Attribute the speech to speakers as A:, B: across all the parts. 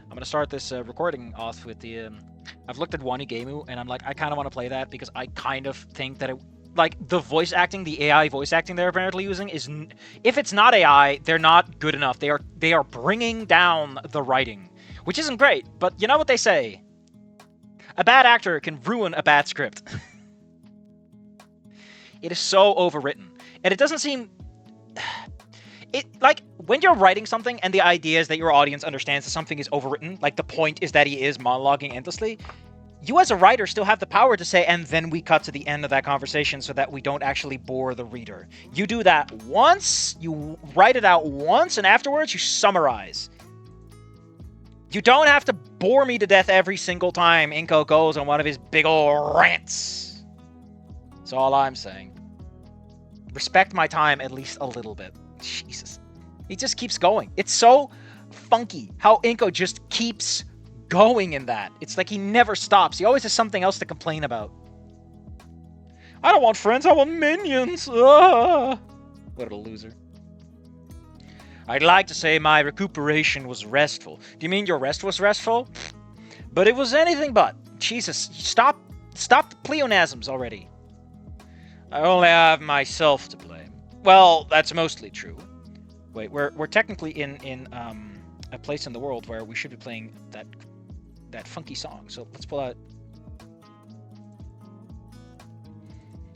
A: I'm gonna start this recording off with the. I've looked at Wani Gemu, and I'm like, I kind of want to play that because I kind of think that it, like the voice acting, the AI voice acting they're apparently using is, if it's not AI, they're not good enough. They are bringing down the writing, which isn't great. But you know what they say: a bad actor can ruin a bad script. It is so overwritten, and it doesn't seem. It, like, when you're writing something and the idea is that your audience understands that something is overwritten, like the point is that he is monologuing endlessly, you as a writer still have the power to say, and then we cut to the end of that conversation so that we don't actually bore the reader. You do that once, you write it out once, and afterwards you summarize. You don't have to bore me to death every single time Inko goes on one of his big ol' rants. That's all I'm saying. Respect my time at least a little bit. Jesus. He just keeps going. It's so funky how Inko just keeps going in that. It's like he never stops. He always has something else to complain about. I don't want friends, I want minions. Ah. What a loser. I'd like to say my recuperation was restful. Do you mean your rest was restful? But it was anything but. Jesus, stop the pleonasms already. I only have myself to blame. Well, that's mostly true. Wait, we're technically in a place in the world where we should be playing that funky song. So let's pull out.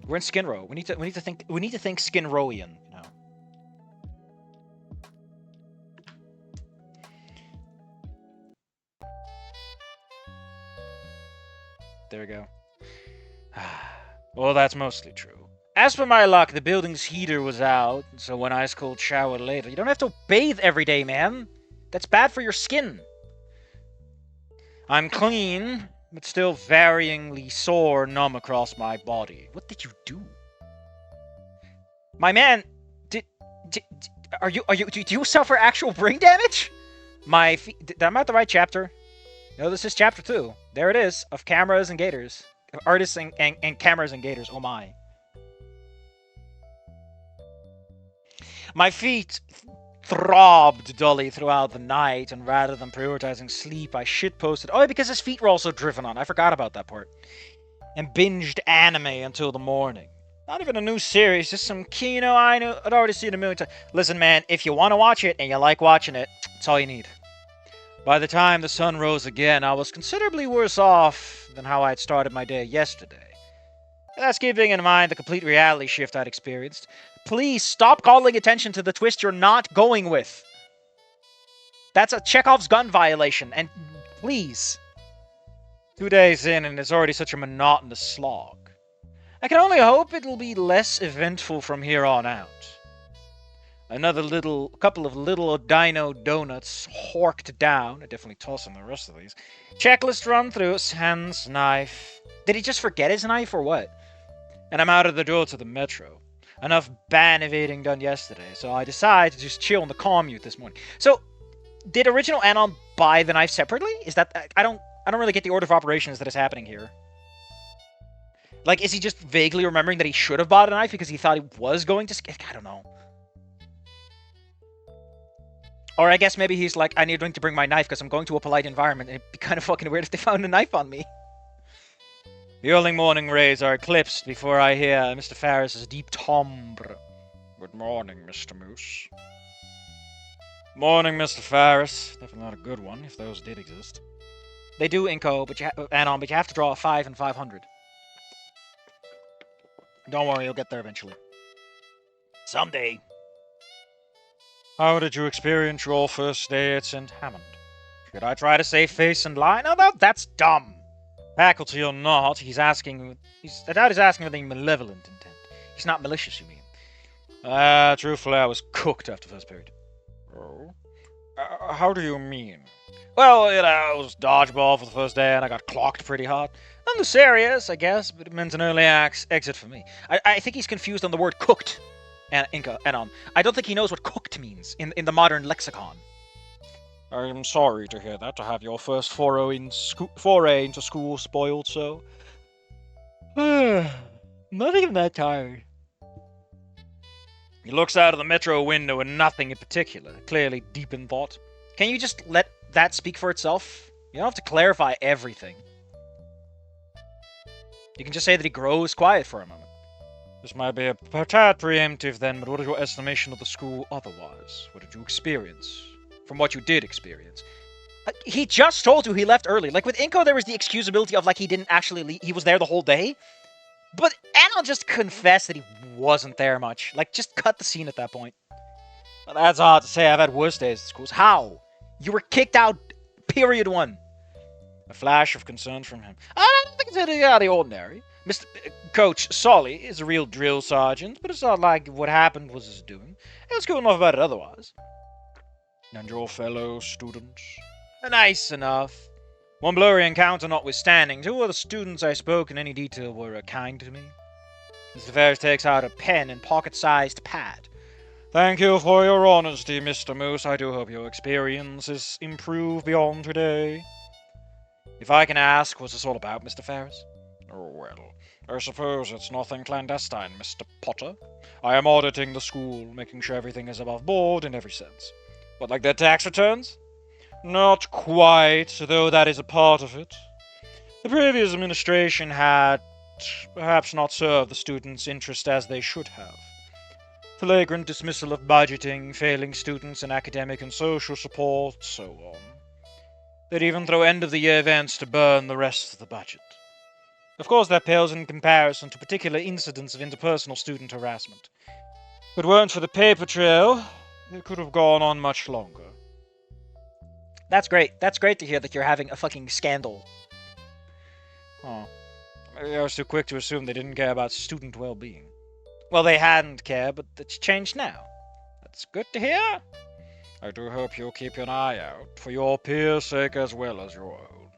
A: We're in Skin Row. We need to think Skin Rowian, you know. There we go. Well, that's mostly true. As for my luck, the building's heater was out, so an ice-cold shower later. You don't have to bathe every day, man. That's bad for your skin. I'm clean, but still varyingly sore, numb across my body. What did you do? My man, do you suffer actual brain damage? I'm at the right chapter. No, this is chapter 2. There it is, of cameras and gators. Artists and cameras and gators, oh my. My feet throbbed dully throughout the night, and rather than prioritizing sleep, I shitposted. Oh, because his feet were also driven on. I forgot about that part. And binged anime until the morning. Not even a new series, just some Kino I'd already seen a million times. Listen, man, if you want to watch it and you like watching it, that's all you need. By the time the sun rose again, I was considerably worse off than how I had started my day yesterday. That's keeping in mind the complete reality shift I'd experienced. Please stop calling attention to the twist you're not going with. That's a Chekhov's gun violation, and please. 2 days in, and it's already such a monotonous slog. I can only hope it'll be less eventful from here on out. Another couple of little dino donuts horked down. I definitely tossing the rest of these. Checklist run through. Sans knife. Did he just forget his knife or what? And I'm out of the door to the metro. Enough ban evading done yesterday, so I decide to just chill in the commute this morning. So, did original Anon buy the knife separately? Is that I don't really get the order of operations that is happening here. Like, is he just vaguely remembering that he should have bought a knife because he thought he was going to? I don't know. Or I guess maybe he's like, I need to bring my knife because I'm going to a polite environment, and it'd be kind of fucking weird if they found a knife on me. The early morning rays are eclipsed before I hear Mr. Ferris's deep timbre. Good morning, Mr. Moose. Morning, Mr. Ferris. Definitely not a good one, if those did exist. They do, Inko, but you have to draw a 5 and 500. Don't worry, you'll get there eventually. Someday. How did you experience your first day at St. Hammond? Should I try to save face and lie? No, that's dumb. Faculty or not, I doubt he's asking with a malevolent intent. He's not malicious, you mean? Truthfully, I was cooked after the first period. Oh? How do you mean? Well, it was dodgeball for the first day, and I got clocked pretty hard. Nothing serious, I guess, but it meant an early exit for me. I think he's confused on the word cooked, and I don't think he knows what cooked means in the modern lexicon. I'm sorry to hear that, to have your first foray into school spoiled so. Not even that tired. He looks out of the metro window and nothing in particular, clearly deep in thought. Can you just let that speak for itself? You don't have to clarify everything. You can just say that he grows quiet for a moment. This might be a tad preemptive then, but what is your estimation of the school otherwise? What did you experience? From what you did experience. He just told you he left early. Like, with Inko, there was the excusability of, like, he didn't actually leave. He was there the whole day. But Anil just confessed that he wasn't there much. Like, just cut the scene at that point. Well, that's odd to say. I've had worse days at schools. How? You were kicked out, period one. A flash of concern from him. I don't think it's anything out of the ordinary. Mr. Coach Solly is a real drill sergeant, but it's not like what happened was his doing. It's cool enough about it otherwise. And your fellow students? Nice enough. One blurry encounter notwithstanding, two of the students I spoke in any detail were kind to me. Mr. Ferris takes out a pen and pocket-sized pad. Thank you for your honesty, Mr. Moose. I do hope your experiences improve beyond today. If I can ask, what's this all about, Mr. Ferris? Oh, well, I suppose it's nothing clandestine, Mr. Potter. I am auditing the school, making sure everything is above board in every sense. What, like their tax returns? Not quite, though that is a part of it. The previous administration had perhaps not served the students' interest as they should have. Flagrant dismissal of budgeting, failing students in academic and social support, so on. They'd even throw end-of-the-year events to burn the rest of the budget. Of course, that pales in comparison to particular incidents of interpersonal student harassment. If it weren't for the paper trail, it could have gone on much longer. That's great. That's great to hear that you're having a fucking scandal. Oh. Maybe I was too quick to assume they didn't care about student well-being. Well, they hadn't cared, but it's changed now. That's good to hear. I do hope you'll keep an eye out, for your peers' sake as well as your own.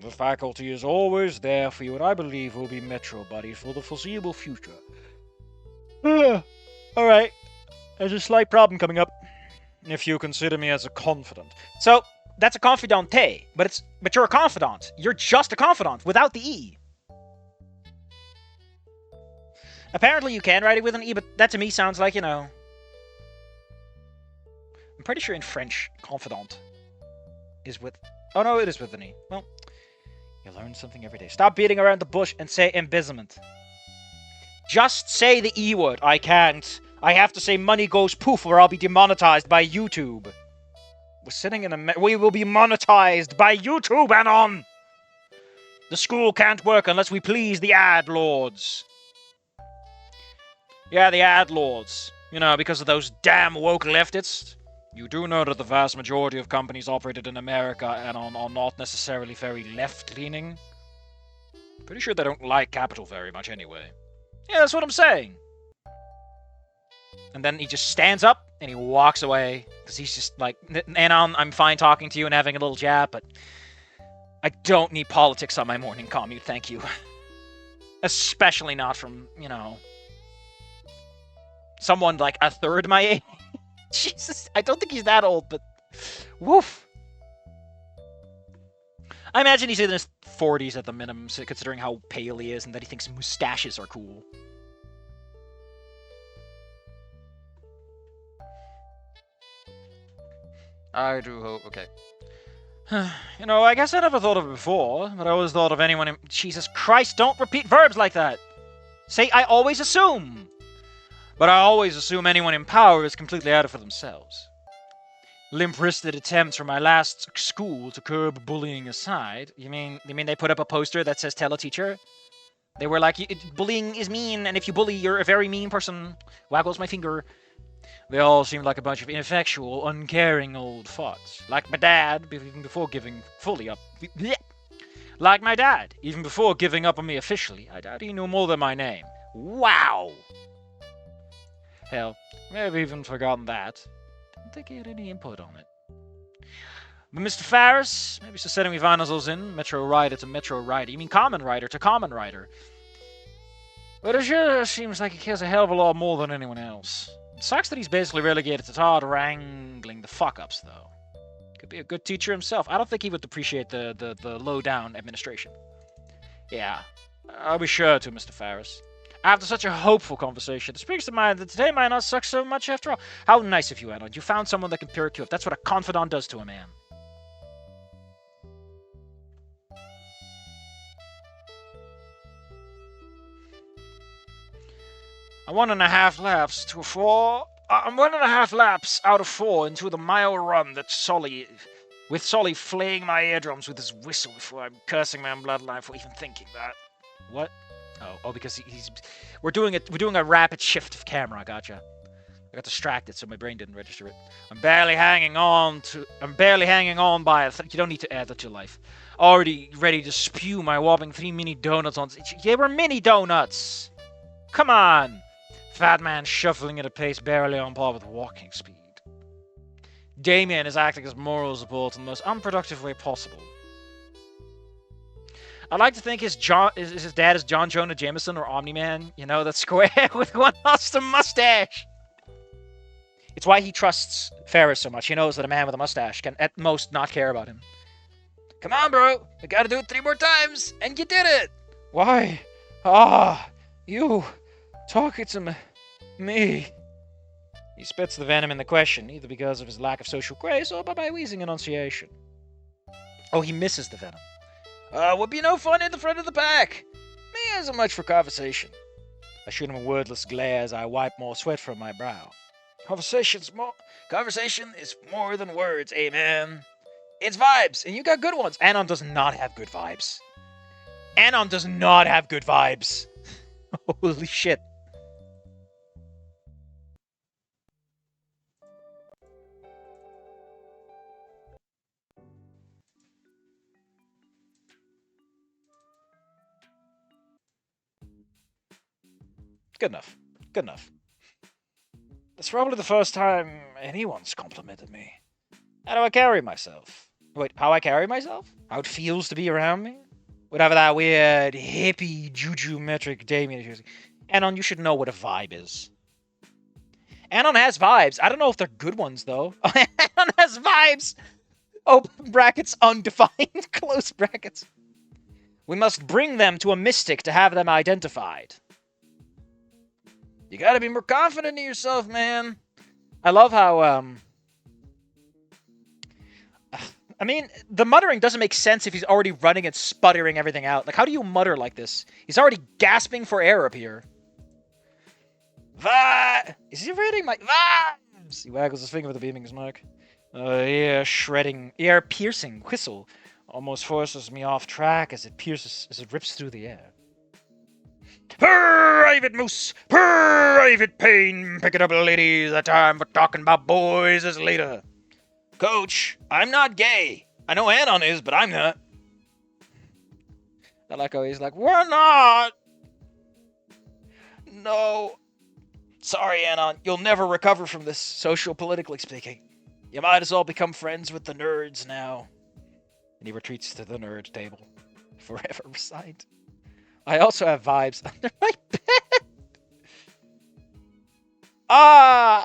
A: The faculty is always there for you, and I believe we'll be Metro buddies for the foreseeable future. Alright. There's a slight problem coming up. If you consider me as a confidant. So, that's a confidante, but you're a confidant. You're just a confidant, without the E. Apparently you can write it with an E, but that to me sounds like, you know... I'm pretty sure in French, confidant is with... Oh no, it is with an E. Well, you learn something every day. Stop beating around the bush and say embezzlement. Just say the E word. I can't. I have to say money goes poof or I'll be demonetized by YouTube. We're sitting in a... We will be monetized by YouTube, Anon! The school can't work unless we please the ad lords. Yeah, the ad lords. You know, because of those damn woke leftists. You do know that the vast majority of companies operated in America and are not necessarily very left-leaning? Pretty sure they don't like capital very much anyway. Yeah, that's what I'm saying. And then he just stands up and he walks away. Because he's just like, Anon, I'm fine talking to you and having a little chat, but I don't need politics on my morning commute, thank you. Especially not from, you know, someone like a third my age. Jesus, I don't think he's that old, but woof. I imagine he's in his 40s at the minimum, considering how pale he is and that he thinks mustaches are cool. I do hope... Okay. You know, I guess I never thought of it before, but I always thought of anyone in... Jesus Christ, don't repeat verbs like that! Say, I always assume! But I always assume anyone in power is completely out of it for themselves. Limp-wristed attempts from my last school to curb bullying aside. You mean they put up a poster that says "Tell a teacher"? They were like, bullying is mean, and if you bully, you're a very mean person. Waggles my finger. They all seemed like a bunch of ineffectual, uncaring old farts. Like my dad, even before giving fully up... Like my dad, even before giving up on me officially. I doubt he knew more than my name. Wow! Hell, may have even forgotten that. Didn't think he had any input on it. But Mr. Ferris, maybe so setting me finals in, Metro Rider to Metro Rider. You mean Common Rider to Common Rider. But it sure seems like he cares a hell of a lot more than anyone else. It sucks that he's basically relegated to Todd wrangling the fuck-ups, though. Could be a good teacher himself. I don't think he would appreciate the low-down administration. Yeah, I'll be sure to, Mr. Ferris. After such a hopeful conversation, it springs to mind that today might not suck so much after all. How nice of you, Edward. You found someone that can perk you up. That's what a confidant does to a man. I'm 1.5 laps to 4. I'm 1.5 laps out of 4 into the mile run that Solly, with Solly flaying my eardrums with his whistle before I'm cursing my own bloodline for even thinking that. What? Oh, because he's. We're doing it. We're doing a rapid shift of camera. Gotcha. I got distracted, so my brain didn't register it. I'm barely hanging on by a. You don't need to add that to your life. Already ready to spew my whopping 3 mini donuts on. They were mini donuts. Come on. Fat man shuffling at a pace barely on par with walking speed. Damien is acting as moral support in the most unproductive way possible. I'd like to think his dad is John Jonah Jameson or Omni-Man, you know, that square with one awesome mustache. It's why he trusts Ferris so much. He knows that a man with a mustache can at most not care about him. Come on, bro. We gotta do it 3 more times, and you did it. Why? You talking to me. He spits the venom in the question, either because of his lack of social grace or by my wheezing enunciation. Oh, he misses the venom. Would be no fun in the front of the pack. Me isn't much for conversation. I shoot him a wordless glare as I wipe more sweat from my brow. Conversation is more than words, amen. It's vibes, and you got good ones. Anon does not have good vibes. Anon does not have good vibes. Holy shit. Good enough. Good enough. That's probably the first time anyone's complimented me. How do I carry myself? Wait, how I carry myself? How it feels to be around me? Whatever that weird, hippie, juju metric Damien is using. Anon, you should know what a vibe is. Anon has vibes. I don't know if they're good ones, though. Anon has vibes! Open brackets, undefined, close brackets. We must bring them to a mystic to have them identified. You gotta be more confident in yourself, man. I love how, I mean, the muttering doesn't make sense if he's already running and sputtering everything out. Like, how do you mutter like this? He's already gasping for air up here. Is he reading my vibes? He waggles his finger with a beaming smirk. Ear-piercing whistle almost forces me off track as it rips through the air. Private Moose! Private Payne! Pick it up, ladies. The time for talking about boys is later. Coach, I'm not gay. I know Anon is, but I'm not. I like how he's like, we're not! No. Sorry, Anon. You'll never recover from this, social-politically speaking. You might as well become friends with the nerds now. And he retreats to the nerd table. Forever resigned. I also have vibes under my bed.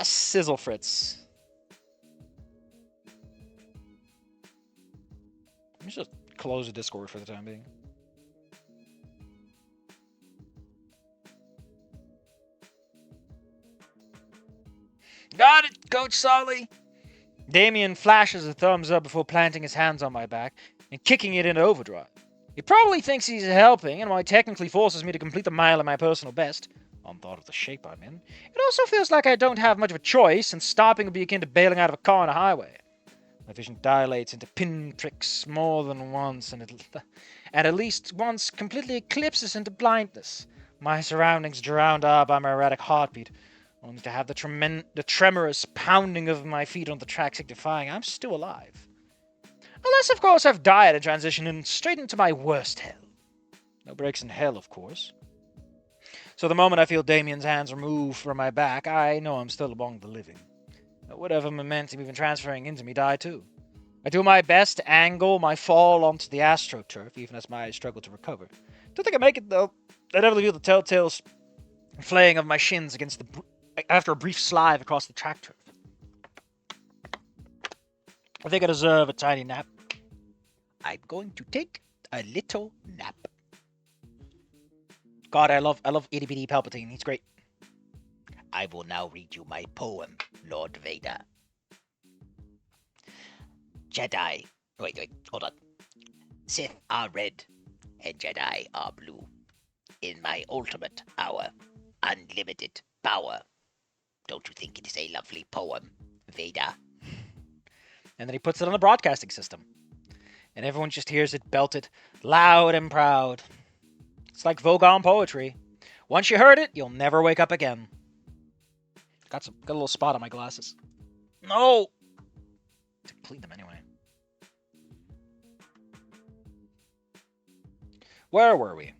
A: Sizzle Fritz. Let me just close the Discord for the time being. Got it, Coach Solly. Damien flashes a thumbs up before planting his hands on my back and kicking it into overdrive. He probably thinks he's helping and while technically forces me to complete the mile at my personal best, on thought of the shape I'm in, it also feels like I don't have much of a choice and stopping would be akin to bailing out of a car on a highway. My vision dilates into pinpricks more than once and at least once completely eclipses into blindness. My surroundings drowned out by my erratic heartbeat, only to have the tremorous pounding of my feet on the track signifying I'm still alive. Unless, of course, I've died and transitioned straight into my worst hell. No breaks in hell, of course. So the moment I feel Damien's hands removed from my back, I know I'm still among the living. Whatever momentum even transferring into me died too. I do my best to angle my fall onto the astroturf, even as my eyes struggle to recover. Don't think I make it, though. I definitely feel the telltale flaying of my shins after a brief slide across the track turf. I think I deserve a tiny nap. I'm going to take a little nap. God, I love itty bitty Palpatine. He's great. I will now read you my poem, Lord Vader. Jedi. Wait, hold on. Sith are red, and Jedi are blue. In my ultimate hour, unlimited
B: power. Don't you think it is a lovely poem, Vader?
A: And then he puts it on the broadcasting system. And everyone just hears it belted loud and proud. It's like Vogon poetry. Once you heard it, you'll never wake up again. Got a little spot on my glasses. No! To clean them anyway. Where were we?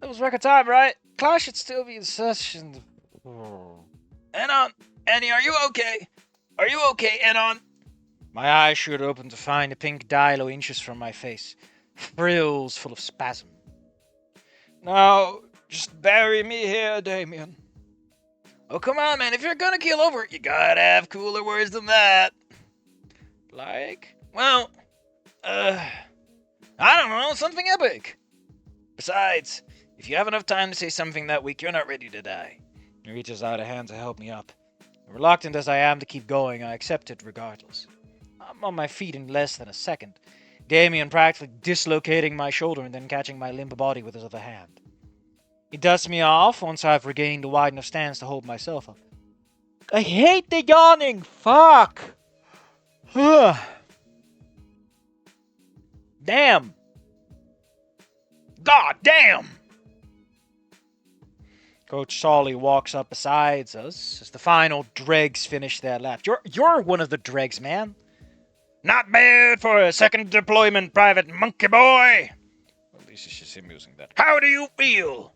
A: It was record time, right? Class should still be in session. Enon! Annie, are you okay? Are you okay, Enon? My eyes shoot open to find a pink dialo inches from my face. Frills full of spasm. Now, just bury me here, Damien. Oh, come on, man. If you're gonna keel over, you gotta have cooler words than that. Like? Well, I don't know. Something epic. Besides, if you have enough time to say something that weak, you're not ready to die. He reaches out a hand to help me up. Reluctant as I am to keep going, I accept it regardless. I'm on my feet in less than a second, Damien practically dislocating my shoulder and then catching my limp body with his other hand. He dusts me off once I've regained a wide enough stance to hold myself up. I hate the yawning! Fuck! Damn! God damn! Coach Solly walks up beside us as the final dregs finish their lap. You're one of the dregs, man. Not bad for a second deployment, Private Monkey Boy. At least it's just him using that. How do you feel?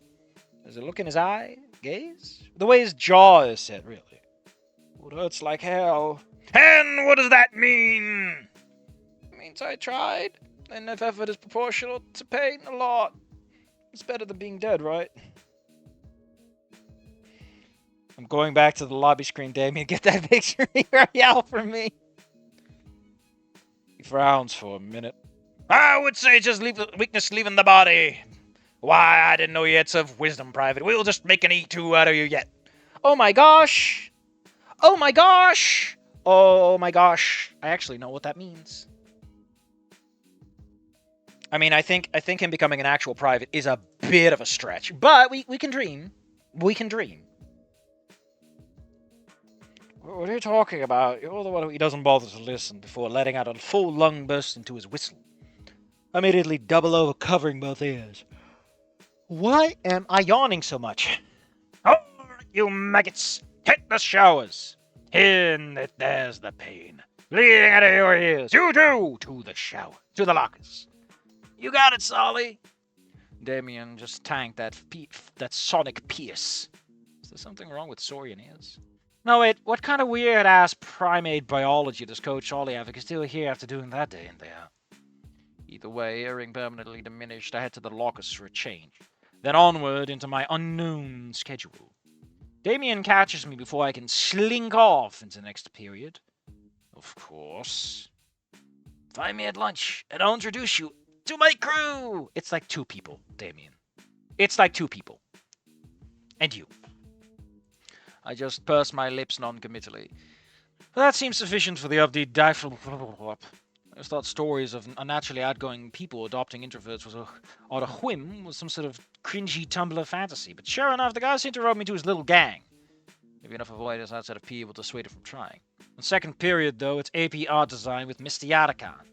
A: Does it look in his eye? Gaze? The way his jaw is set, really. It hurts like hell. And what does that mean? It means I tried, and if effort is proportional to pain, a lot. It's better than being dead, right? I'm going back to the lobby screen, Damien. Get that picture out for me. He frowns for a minute. I would say just leave the weakness leaving the body. Why, I didn't know you had such wisdom, Private. We'll just make an E2 out of you yet. Oh my gosh! Oh my gosh! Oh my gosh. I actually know what that means. I mean, I think him becoming an actual private is a bit of a stretch. But we can dream. We can dream. What are you talking about? You're the one who doesn't bother to listen before letting out a full lung burst into his whistle. Immediately double over, covering both ears. Why am I yawning so much? Oh, you maggots! Hit the showers! There's the pain. Bleeding out of your ears. You too! To the shower. To the lockers. You got it, Solly. Damien just tanked that sonic pierce. Is there something wrong with Saurian ears? No, wait, what kind of weird-ass primate biology does Coach Ollie have? He can still hear after doing that day in there. Either way, hearing permanently diminished, I head to the lockers for a change. Then onward into my unknown schedule. Damien catches me before I can slink off into the next period. Of course. Find me at lunch, and I'll introduce you to my crew! It's like 2 people, Damien. It's like 2 people. And you. I just purse my lips non-committally. That seems sufficient for the update. I just thought stories of unnaturally outgoing people adopting introverts was on a whim, was some sort of cringy Tumblr fantasy. But sure enough, the guy seemed to rope me to his little gang. Maybe enough avoidance outside of people to dissuade it from trying. In second period, though, it's AP art design with Mr. Yatakan.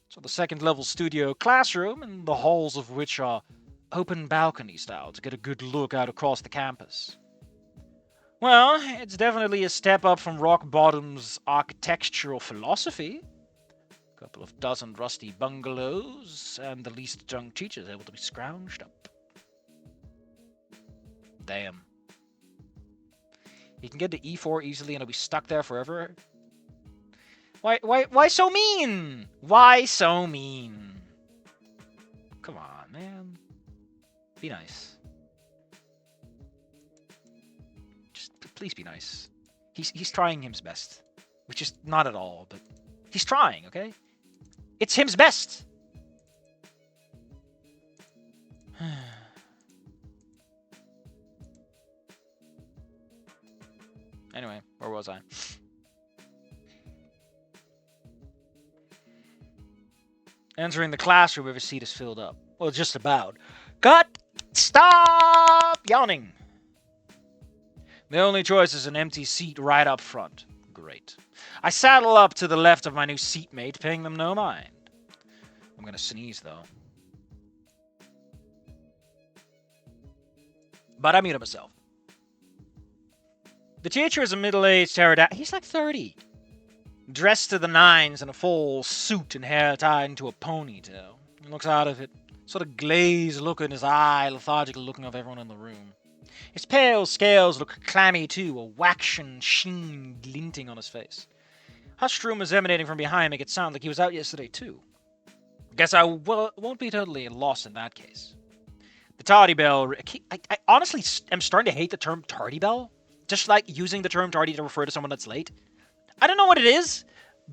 A: So the second level studio classroom, and the halls of which are open balcony style to get a good look out across the campus. Well, it's definitely a step up from Rock Bottom's architectural philosophy. A couple of dozen rusty bungalows, and the least drunk teachers able to be scrounged up. Damn. He can get to E4 easily and he'll be stuck there forever? Why so mean? Why so mean? Come on, man. Be nice. Please be nice. He's trying him's best. Which is not at all, but he's trying, okay? It's him's best! Anyway, where was I? Entering the classroom, every seat is filled up. Well, just about. God Stop yawning! The only choice is an empty seat right up front. Great. I saddle up to the left of my new seatmate, paying them no mind. I'm gonna sneeze, though. But I muted myself. The teacher is a middle-aged pterodactyl. He's like 30. Dressed to the nines in a full suit and hair tied into a ponytail. He looks out of it, sort of glazed look in his eye, lethargically looking at everyone in the room. His pale scales look clammy too, a waxen sheen glinting on his face. Hushed rumors emanating from behind make it sound like he was out yesterday too. Guess I won't be totally lost in that case. The tardy bell... I honestly am starting to hate the term tardy bell. Just like using the term tardy to refer to someone that's late. I don't know what it is,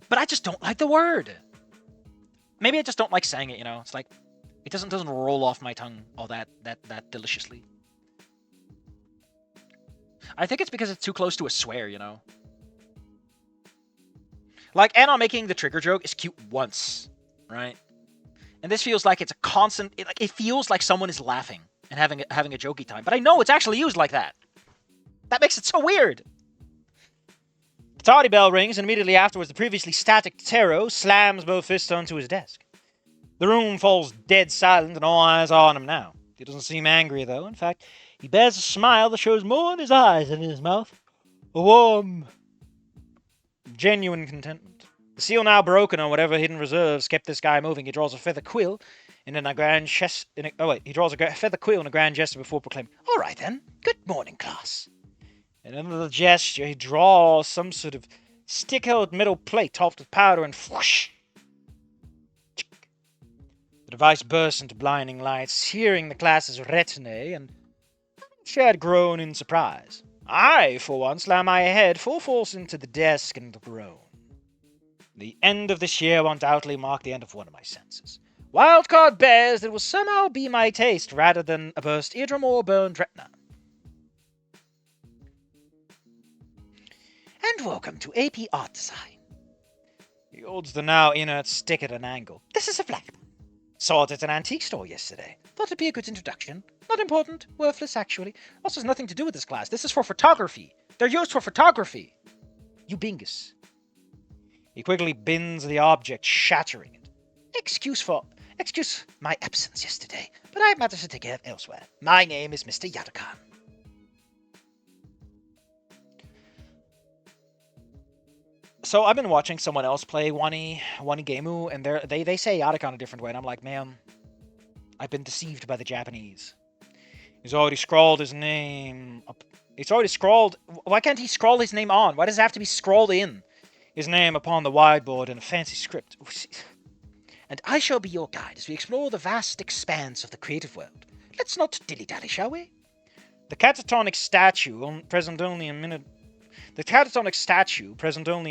A: but I just don't like the word. Maybe I just don't like saying it, you know? It's like, it doesn't roll off my tongue all that deliciously. I think it's because it's too close to a swear, you know? Like, and making the trigger joke is cute once, right? And this feels like it's a constant... It feels like someone is laughing and having a jokey time. But I know it's actually used like that. That makes it so weird. The tardy bell rings, and immediately afterwards, the previously static Taro slams both fists onto his desk. The room falls dead silent, and all eyes are on him now. He doesn't seem angry, though. In fact, he bears a smile that shows more in his eyes than in his mouth. A warm, genuine contentment. The seal now broken on whatever hidden reserves kept this guy moving. He draws a feather quill in a grand gesture. He draws a feather quill in a grand gesture before proclaiming, "All right then. Good morning, class." And under the gesture, he draws some sort of stick-out metal plate topped with powder and whoosh. The device bursts into blinding light, searing the class's retinae, and she had grown in surprise. I, for one, slammed my head full force into the desk and groaned. The end of this year will undoubtedly mark the end of one of my senses. Wildcard bears that it will somehow be my taste rather than a burst eardrum or burned retina. And welcome to AP Art Design. He holds the now inert stick at an angle. This is a black one. Saw it at an antique store yesterday. Thought it'd be a good introduction. Not important. Worthless, actually. Also has nothing to do with this class. This is for photography. They're used for photography. You bingus. He quickly bends the object, shattering it. Excuse my absence yesterday, but I have matters to take care of elsewhere. My name is Mr. Yatakan. So I've been watching someone else play Wani Gemu, and they say Yatakan a different way, and I'm like, man, I've been deceived by the Japanese. He's already scrawled his name up. He's already scrawled... Why can't he scroll his name on? Why does it have to be scrawled in? His name upon the whiteboard in a fancy script. And I shall be your guide as we explore the vast expanse of the creative world. Let's not dilly-dally, shall we? The catatonic statue, present only a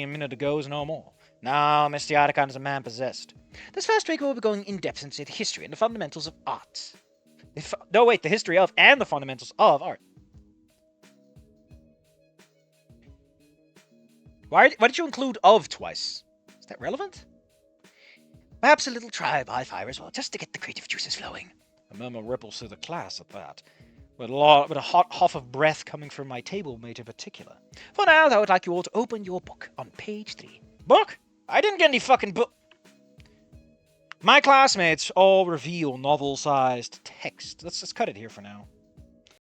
A: minute ago, is no more. Now, Mr. Yatakan is a man possessed. This first week we'll be going in-depth into the history and the fundamentals of art. The history of and the fundamentals of art. Why did you include of twice? Is that relevant? Perhaps a little tribe high fire as well, just to get the creative juices flowing. A murmur ripples through the class at that, with a hot huff of breath coming from my table mate in particular. For now, I would like you all to open your book on page 3. Book? I didn't get any fucking book. My classmates all reveal novel-sized text. Let's cut it here for now.